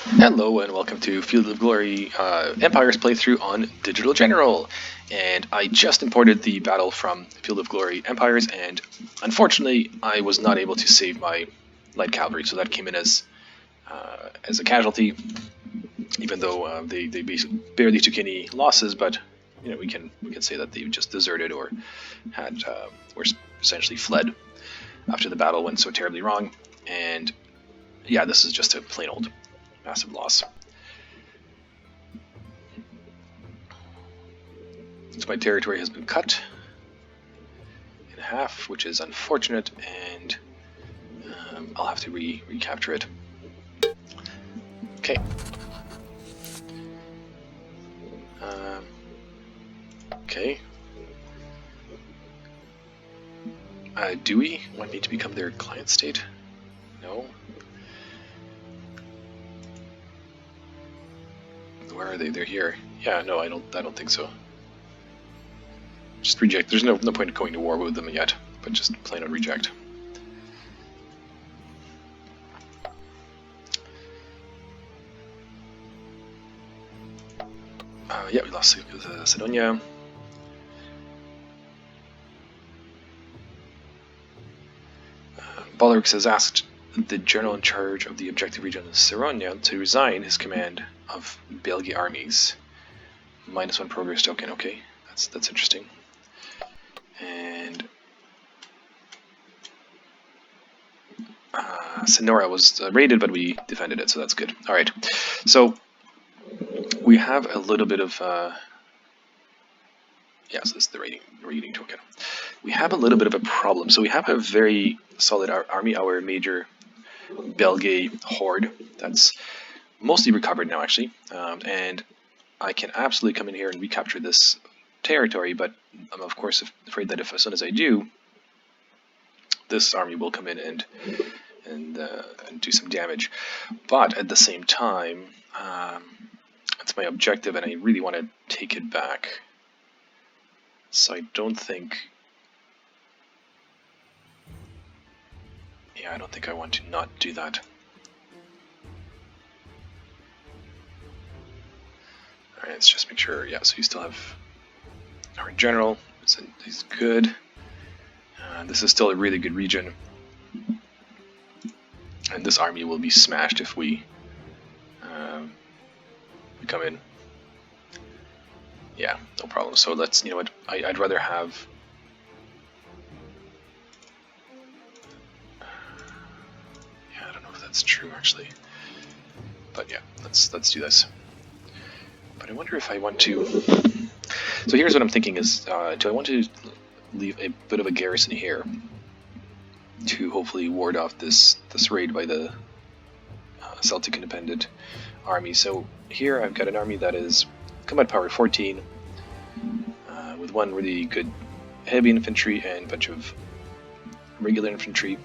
Hello and welcome to Field of Glory Empire's playthrough on Digital General. And I just imported the battle from Field of Glory Empires, and unfortunately I was not able to save my light cavalry, so that came in as a casualty, even though they barely took any losses. But we can say that they just deserted or had were essentially fled after the battle went so terribly wrong. And yeah, this is just a plain old massive loss. So my territory has been cut in half, which is unfortunate, and I'll have to recapture it. Okay. Okay. Do we want me to become their client state? No. Where are they? They're here. Yeah, no, I don't think so. Just reject. There's no point in going to war with them yet, but just plain on reject. Yeah, we lost Sidonia. Bollerix has asked the general in charge of the objective region of Sironia to resign his command of Belgae armies. -1 progress token. Okay, that's interesting. And Sonora was raided, but we defended it, so that's good. All right, so we have a little bit of so this is the raiding token. We have a little bit of a problem. So we have a very solid army, our major Belgae horde that's mostly recovered now, actually, and I can absolutely come in here and recapture this territory, but I'm of course afraid that as soon as I do, this army will come in and do some damage. But at the same time, it's my objective, and I really want to take it back. So I don't think... Yeah, I don't think I want to not do that. Alright, let's just make sure. Yeah, so you still have our general. He's good. This is still a really good region. And this army will be smashed if we come in. Yeah, no problem. So let's, what, I'd rather have... Yeah, I don't know if that's true, actually. But yeah, let's do this. But I wonder if I want to... So here's what I'm thinking is, do I want to leave a bit of a garrison here to hopefully ward off this raid by the Celtic Independent Army? So here I've got an army that is combat power 14, with one really good heavy infantry and a bunch of regular infantry.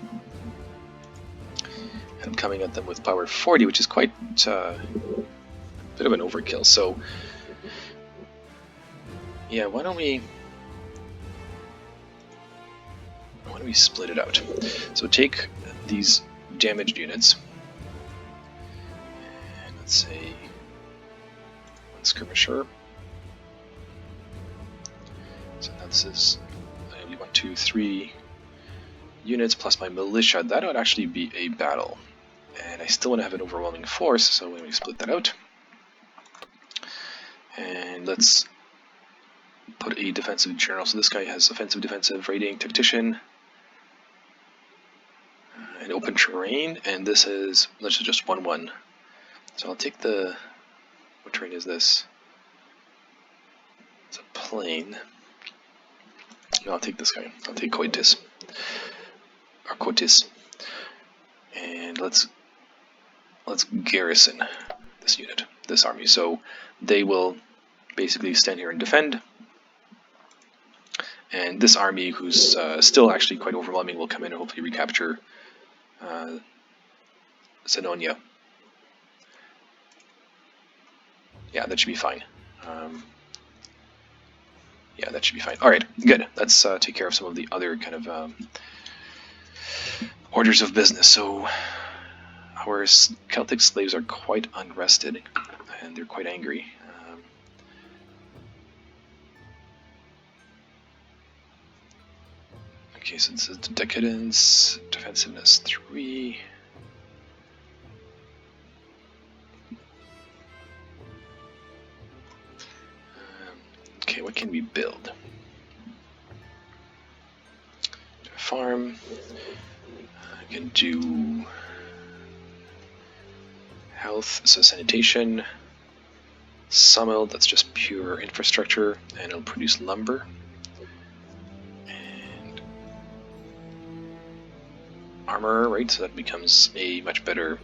And I'm coming at them with power 40, which is quite a bit of an overkill. So yeah, why don't we split it out? So take these damaged units, and let's say one skirmisher. So that's this 1, 2, 3 units plus my militia. That would actually be a battle, and I still want to have an overwhelming force. So let me split that out, and let's put a defensive general. So this guy has offensive, defensive, raiding, tactician, and open terrain, and this is, let's just 1-1. So I'll take the, what terrain is this? It's a plain. No, I'll take this guy. I'll take Coitus, or Cotis, and let's garrison this unit, this army. So they will basically stand here and defend. And this army, who's still actually quite overwhelming, will come in and hopefully recapture Zenonia. Yeah, that should be fine. Yeah, that should be fine. Alright, good. Let's take care of some of the other kind of orders of business. So course, Celtic slaves are quite unrested, and they're quite angry. Okay, so this is decadence, defensiveness 3. Okay, what can we build? Farm. I can do health, so sanitation. Sawmill, that's just pure infrastructure, and it'll produce lumber. And armor, right? So that becomes a much better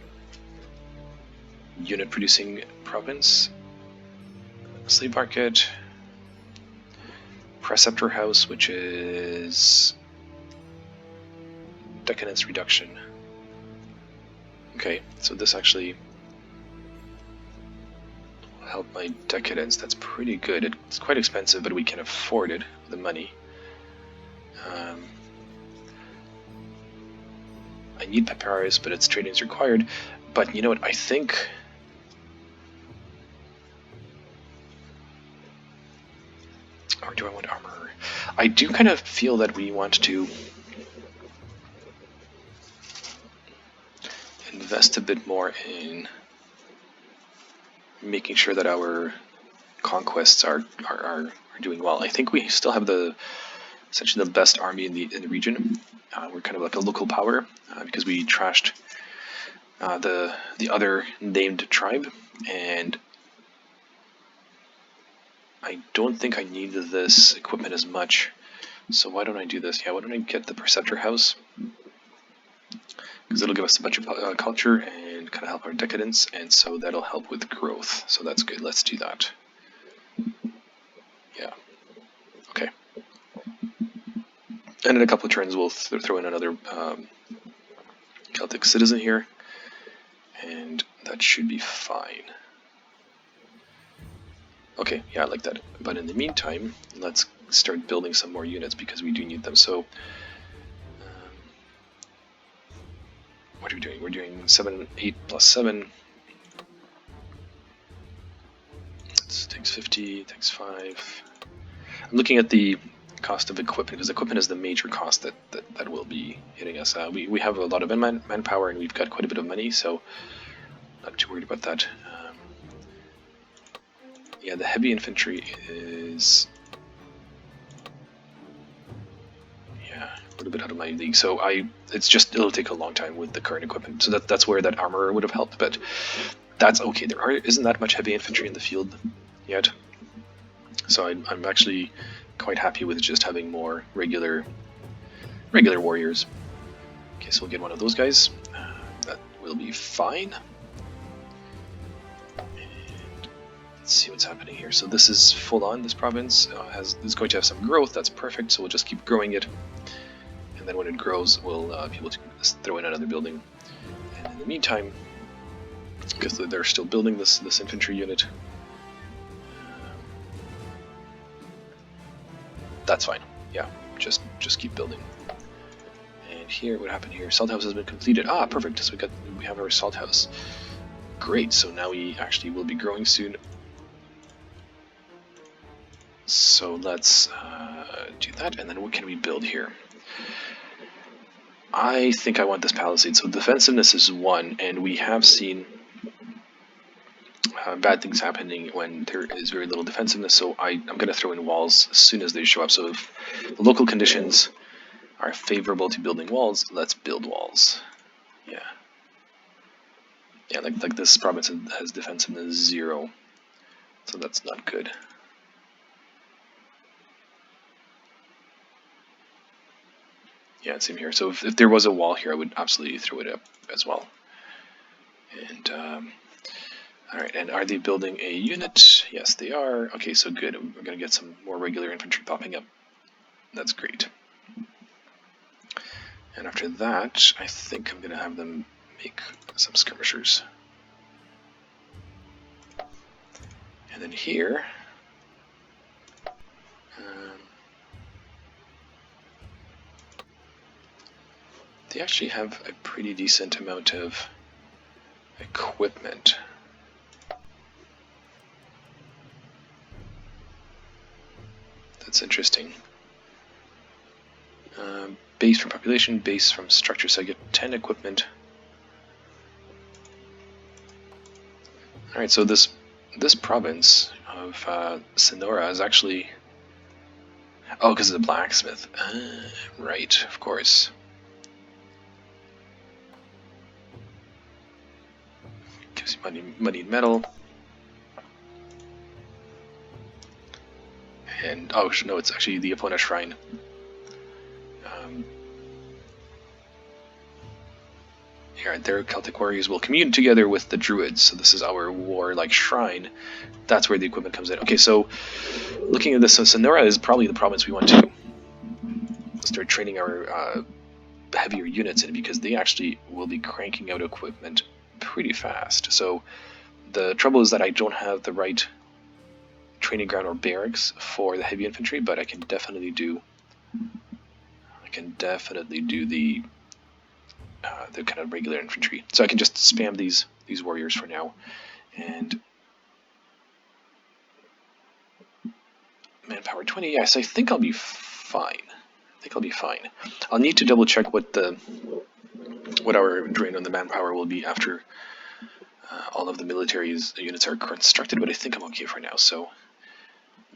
unit producing province. Slave market. Preceptor house, which is decadence reduction. Okay, so this actually will help my decadence. That's pretty good. It's quite expensive, but we can afford it, the money. I need papyrus, but its trading is required. But you know what, I think... Or do I want armor? I do kind of feel that we want to invest a bit more in making sure that our conquests are doing well. I think we still have essentially the best army in the region. We're kind of like a local power because we trashed the other named tribe, and I don't think I need this equipment as much. So why don't I do this? Yeah, why don't I get the Preceptor House? Because it'll give us a bunch of culture and kind of help our decadence, and so that'll help with growth. So that's good. Let's do that. Yeah. Okay. And in a couple of turns, we'll throw in another Celtic citizen here, and that should be fine. Okay, yeah, I like that. But in the meantime, let's start building some more units because we do need them. So, what are we doing? We're doing 7, 8 plus 7. This takes 50, takes 5. I'm looking at the cost of equipment because equipment is the major cost that will be hitting us. We have a lot of manpower and we've got quite a bit of money, so not too worried about that. Yeah, the heavy infantry is a little bit out of my league, so it'll take a long time with the current equipment. So that's where that armor would have helped, but that's okay. There isn't that much heavy infantry in the field yet, so I'm actually quite happy with just having more regular warriors. Okay, so we'll get one of those guys. That will be fine. Let's see what's happening here. So this is full on. This province is going to have some growth. That's perfect. So we'll just keep growing it, and then when it grows, we'll be able to throw in another building. And in the meantime, because they're still building this infantry unit, that's fine. Yeah, just keep building. And here, what happened here? Salt house has been completed. Ah, perfect. So we have our salt house. Great. So now we actually will be growing soon. So let's do that, and then what can we build here? I think I want this palisade. So defensiveness is 1, and we have seen bad things happening when there is very little defensiveness, so I'm going to throw in walls as soon as they show up. So if the local conditions are favorable to building walls, let's build walls. Yeah, like this province has defensiveness 0, so that's not good. Yeah, same here. So if there was a wall here, I would absolutely throw it up as well. And all right, and are they building a unit? Yes, they are. Okay, so good. We're going to get some more regular infantry popping up. That's great. And after that, I think I'm going to have them make some skirmishers. And then here, they actually have a pretty decent amount of Equipment. That's interesting. Base from population, base from structure, so I get 10 equipment. Alright, so this province of Sonora is actually... Oh, because of the blacksmith. Right, of course. Gives you money and metal. And, oh no, it's actually the Epona Shrine. Here, their Celtic warriors will commune together with the Druids, so this is our war-like shrine. That's where the equipment comes in. Okay, so looking at this, so Sonora is probably the province we want to start training our heavier units in, because they actually will be cranking out equipment pretty fast. So the trouble is that I don't have the right training ground or barracks for the heavy infantry, but I can definitely do the kind of regular infantry. So I can just spam these warriors for now, and manpower 20. Yes, I think I'll be fine. I'll need to double check what our drain on the manpower will be after all of the military units are constructed, but I think I'm okay for now. So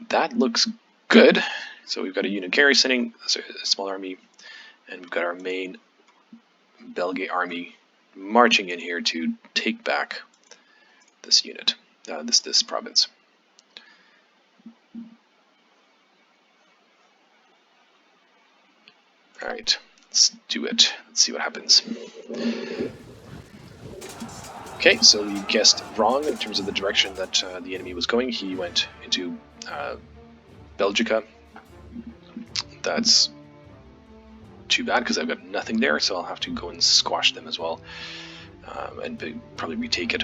that looks good. So we've got a unit garrisoning, a small army, and we've got our main Belgae army marching in here to take back this unit, this province. Alright, let's do it. Let's see what happens. Okay, so we guessed wrong in terms of the direction that the enemy was going. He went into Belgica. That's too bad, because I've got nothing there, so I'll have to go and squash them as well, and probably retake it.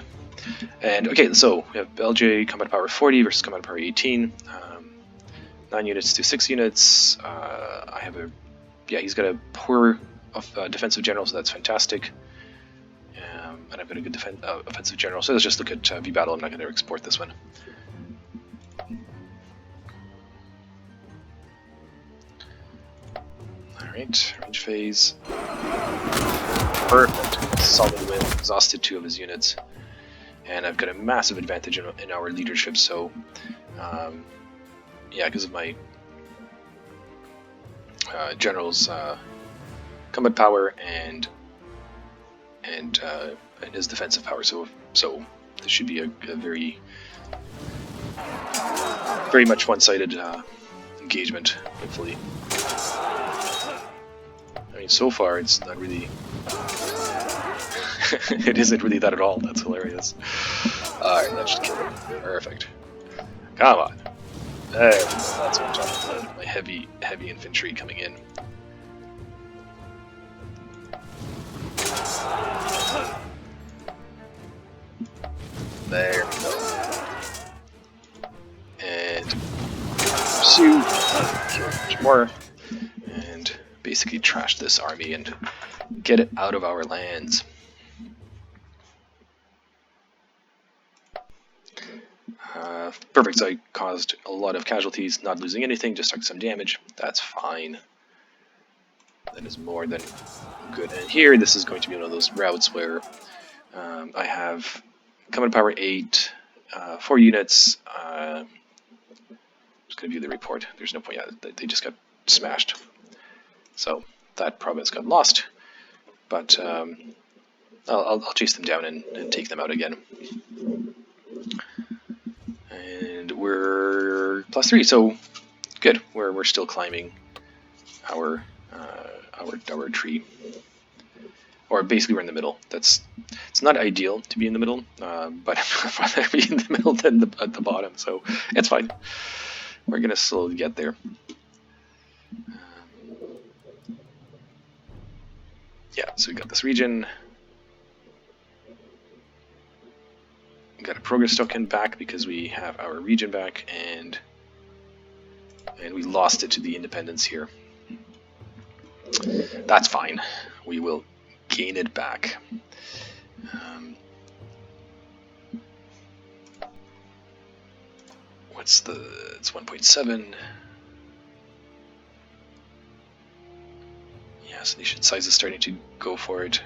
And okay, so we have Belgae combat power 40 versus combat power 18, 9 units to 6 units. I have he's got a poor defensive general, so that's fantastic. And I've got a good offensive general, so let's just look at V-Battle. I'm not going to export this one. Alright, range phase. Perfect. Solid win. Exhausted 2 of his units. And I've got a massive advantage in our leadership, so yeah, because of my general's combat power and his defensive power, so this should be a very much one-sided engagement, hopefully. I mean, so far it's not really it isn't really that at all. That's hilarious. Alright, that should kill it. Perfect. Come on. There, that's what I'm talking about. My heavy infantry coming in. There we go. And pursue. Kill much more. And basically trash this army and get it out of our lands. Perfect, so I caused a lot of casualties, not losing anything, just took some damage. That's fine. That is more than good. And here, this is going to be one of those routes where I have combat power 8, 4 units. I'm just going to view the report. There's no point. Yeah, they just got smashed. So that province got lost. But I'll chase them down and take them out again. And we're +3, so good. We're still climbing our tree, or basically we're in the middle. It's not ideal to be in the middle, but I'd rather be in the middle than at the bottom, so it's fine. We're gonna slowly get there. Yeah, so we got this region. Got a progress token back because we have our region back, and we lost it to the independence here. That's fine. We will gain it back. It's 1.7. Yeah, so nation size is starting to go for it.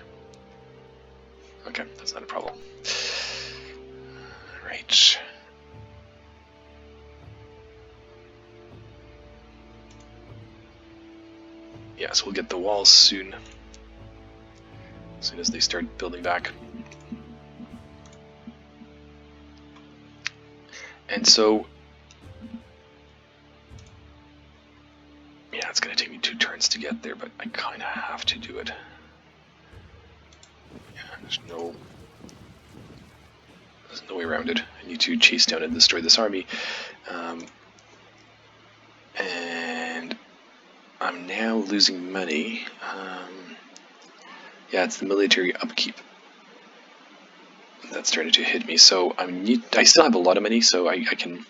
Okay, that's not a problem. Right. Yeah, so we'll get the walls soon. As soon as they start building back. And so, yeah, it's going to take me 2 turns to get there, but I kind of have to do it. Yeah, there's no way around it. I need to chase down and destroy this army. And I'm now losing money. Yeah, it's the military upkeep that's starting to hit me. So I still have a lot of money, so I can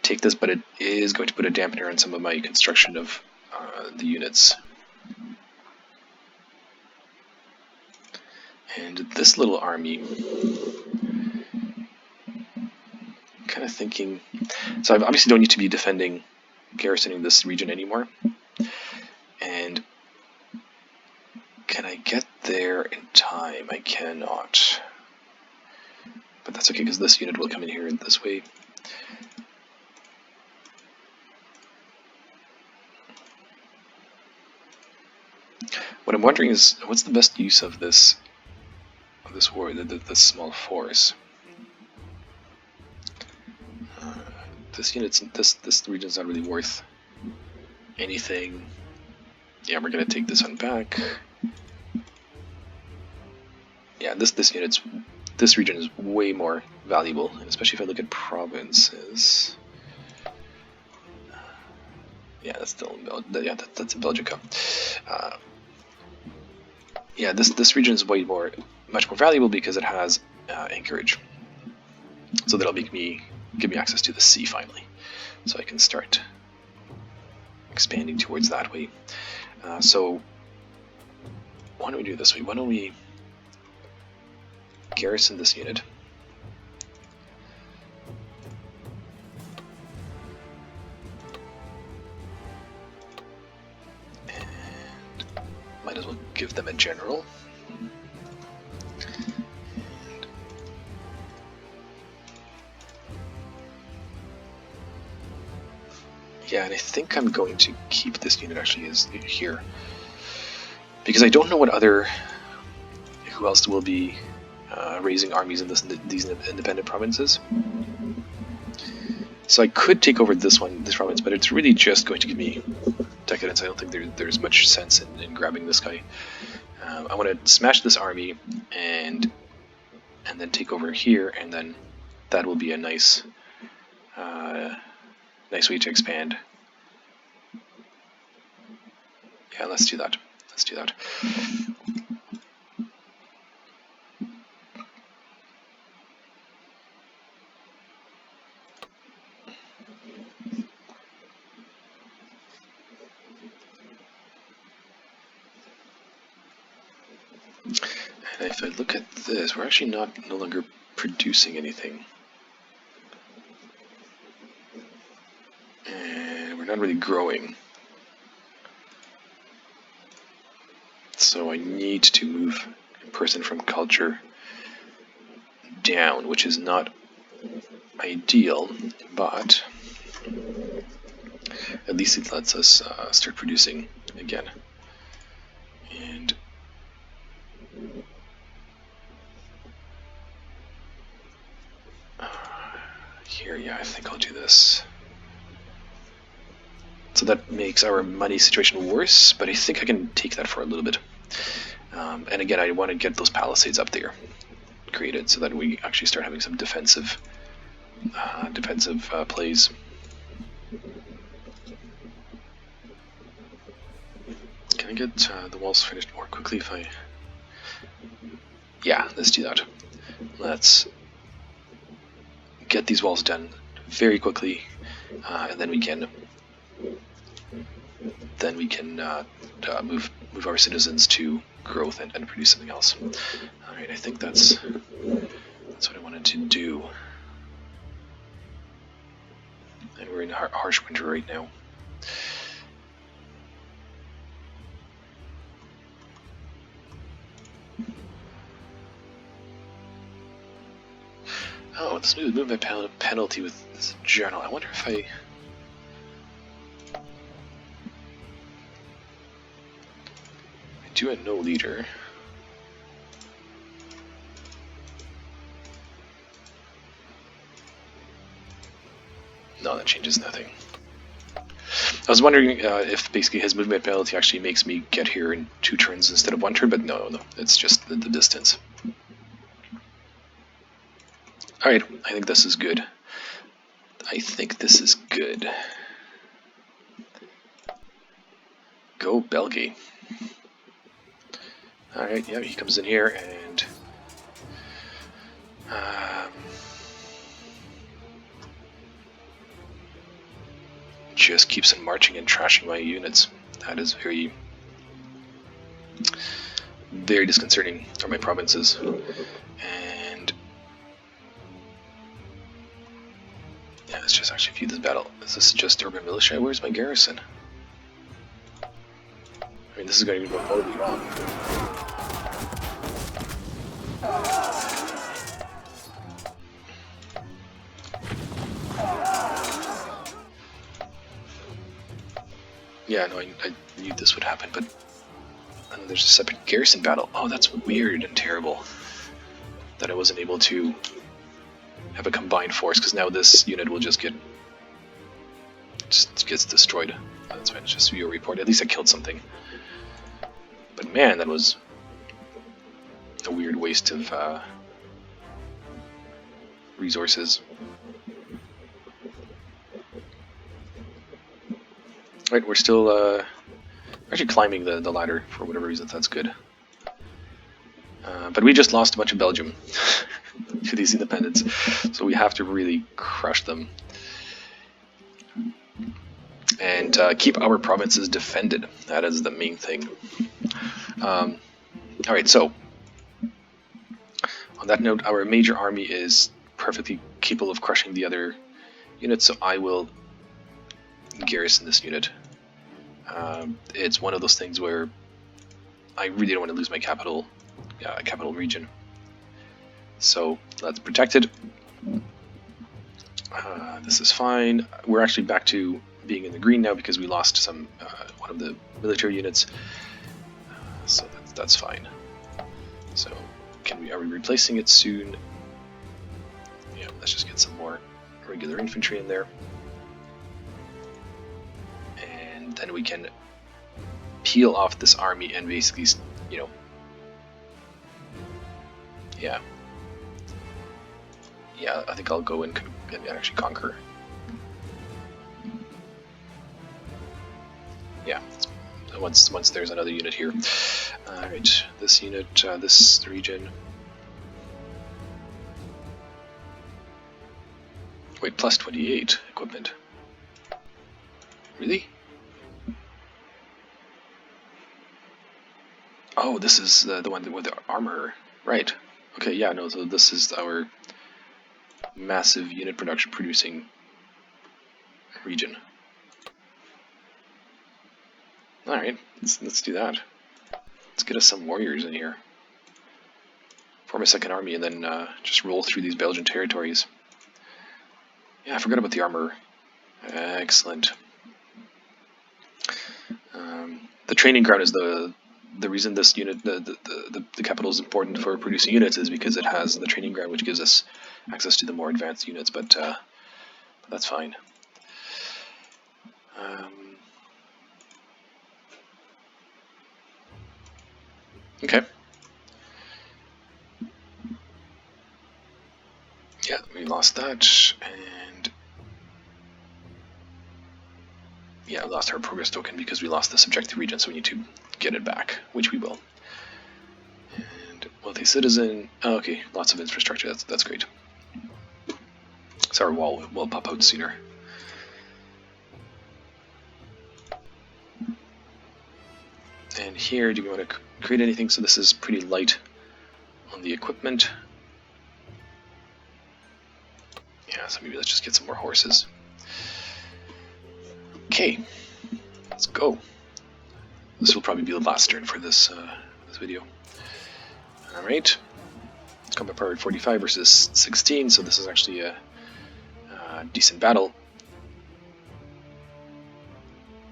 take this, but it is going to put a dampener on some of my construction of the units. And this little army, kind of thinking, so I obviously don't need to be garrisoning this region anymore. And can I get there in time? I cannot. But that's okay, because this unit will come in here this way. What I'm wondering is, what's the best use of this war, this small force? This region's not really worth anything. Yeah, we're gonna take this one back. Yeah, this region is way more valuable, and especially if I look at provinces. Yeah, that's still that's in Belgica. Yeah, this region is much more valuable because it has anchorage. So that'll give me access to the sea finally, so I can start expanding towards that way. So why don't we do it this way? Why don't we garrison this unit? And might as well give them a general. Yeah, and I think I'm going to keep this unit actually is here, because I don't know who else will be raising armies in these independent provinces. So I could take over this province, but it's really just going to give me decadence. I don't think there's much sense in grabbing this guy. I want to smash this army and then take over here, and then that will be a nice way to expand. Yeah, let's do that. And if I look at this, we're actually no longer producing anything. And we're not really growing. So I need to move a person from culture down, which is not ideal, but at least it lets us start producing again. And here, yeah, I think I'll do this. So that makes our money situation worse, but I think I can take that for a little bit. And again, I want to get those palisades up there created so that we actually start having some defensive plays. Can I get the walls finished more quickly if I... Yeah, let's do that. Let's get these walls done very quickly, and then we can move our citizens to growth and produce something else. All right, I think that's what I wanted to do. And we're in harsh winter right now. Oh, this movement penalty with this journal. I wonder if I do a no leader. No, that changes nothing. I was wondering if basically his movement penalty actually makes me get here in 2 turns instead of 1 turn, but no, it's just the distance. Alright, I think this is good. Go Belgae. Alright, yeah, he comes in here and just keeps on marching and trashing my units. That is very, very disconcerting, or my provinces. And yeah, let's just actually view this battle. Is this just urban militia? Where's my garrison? I mean, this is going to go horribly wrong. Yeah, no, I knew this would happen, but there's a separate garrison battle. Oh, that's weird and terrible that I wasn't able to have a combined force, because now this unit will just gets destroyed. That's fine, it's just view a report. At least I killed something. But man, that was a weird waste of resources. Right, we're still actually climbing the ladder for whatever reason. That's good. But we just lost a bunch of Belgium to these independents, so we have to really crush them and keep our provinces defended. That is the main thing. Alright, so on that note, our major army is perfectly capable of crushing the other units, so I will garrison this unit. It's one of those things where I really don't want to lose my capital region. So let's protect it. This is fine. We're actually back to being in the green now because we lost some one of the military units. So that's fine. So are we replacing it soon? Yeah, let's just get some more regular infantry in there. And then we can peel off this army and basically, you know, yeah, I think I'll go and actually conquer. Yeah, once there's another unit here. Alright, this unit, this region. Wait, plus 28 equipment. Really? Oh, this is the one with the armor. Right. Okay, yeah, no, so this is our massive unit production producing region. Alright, let's do that. Let's get us some warriors in here. Form a second army and then just roll through these Belgian territories. Yeah, I forgot about the armor. Excellent. The training ground is the reason this unit, the capital is important for producing units is because it has the training ground, which gives us access to the more advanced units, but that's fine. Okay. Yeah, we lost that, and yeah, we lost our progress token because we lost this objective region, so we need to get it back, which we will. And wealthy citizen. Oh, okay, lots of infrastructure. That's great. So our wall will pop out sooner. And here, do we want to create anything? So this is pretty light on the equipment. Yeah, so maybe let's just get some more horses. Okay, let's go. This will probably be the last turn for this video. All right, combat power at 45 versus 16, so this is actually a decent battle.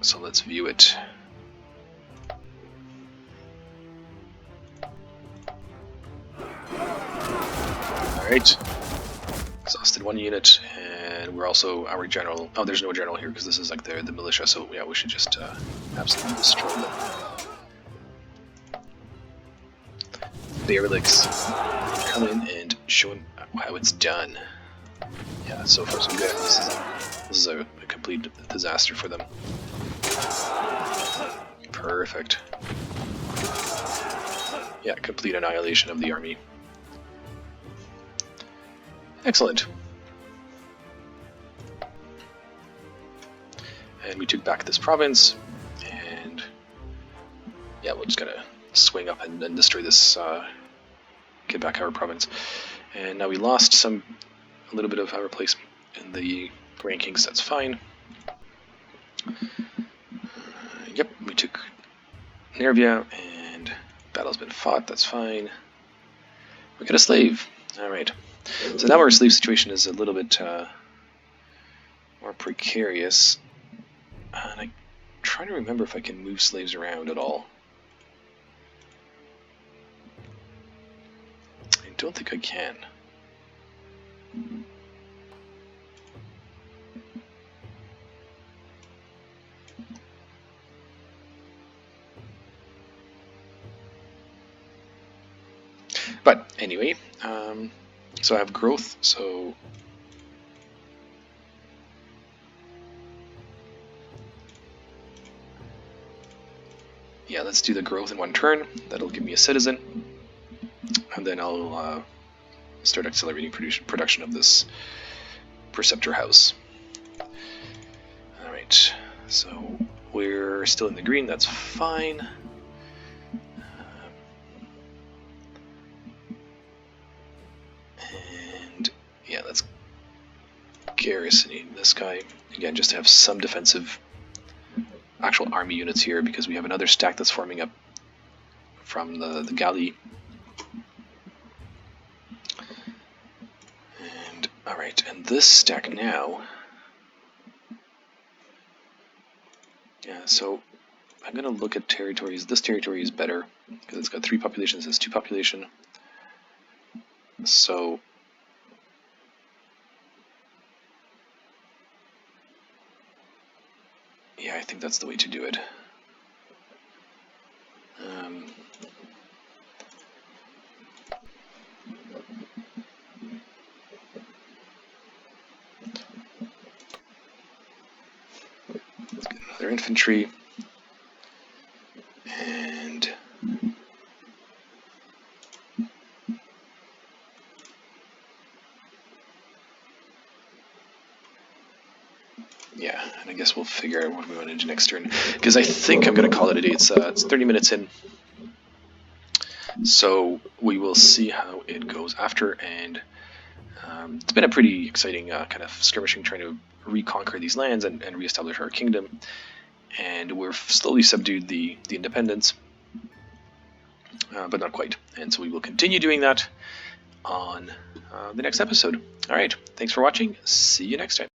So let's view it. Alright. Exhausted one unit, and we're also our general. Oh, there's no general here because this is like the militia, so yeah, we should just absolutely destroy them. Derelicts come in and show him how it's done. Yeah, so far so good. This is a complete disaster for them. Perfect. Yeah, complete annihilation of the army. Excellent. And we took back this province, and yeah, we're just gonna swing up and destroy this, get back our province. And now we lost a little bit of our place in the rankings, that's fine. Yep, we took Nervia, and battle's been fought, that's fine. We got a slave, alright. So now our slave situation is a little bit more precarious. And I'm trying to remember if I can move slaves around at all. I don't think I can. But anyway, so I have growth, so yeah, let's do the growth in one turn. That'll give me a citizen, and then I'll start accelerating production of this preceptor house. Alright, so we're still in the green, that's fine. And yeah, let's garrison this guy again, just to have some defensive actual army units here, because we have another stack that's forming up from the galley. And alright, and this stack now, yeah, so I'm gonna look at territories. This territory is better because it's got 3 populations, it's 2 population. So yeah, I think that's the way to do it. Let's get another infantry. And yeah, and I guess we'll figure out what we want to do next turn, because I think I'm going to call it a day. It's 30 minutes in, so we will see how it goes after. And it's been a pretty exciting kind of skirmishing, trying to reconquer these lands and reestablish our kingdom. And we've slowly subdued the independents, but not quite. And so we will continue doing that on the next episode. All right, thanks for watching. See you next time.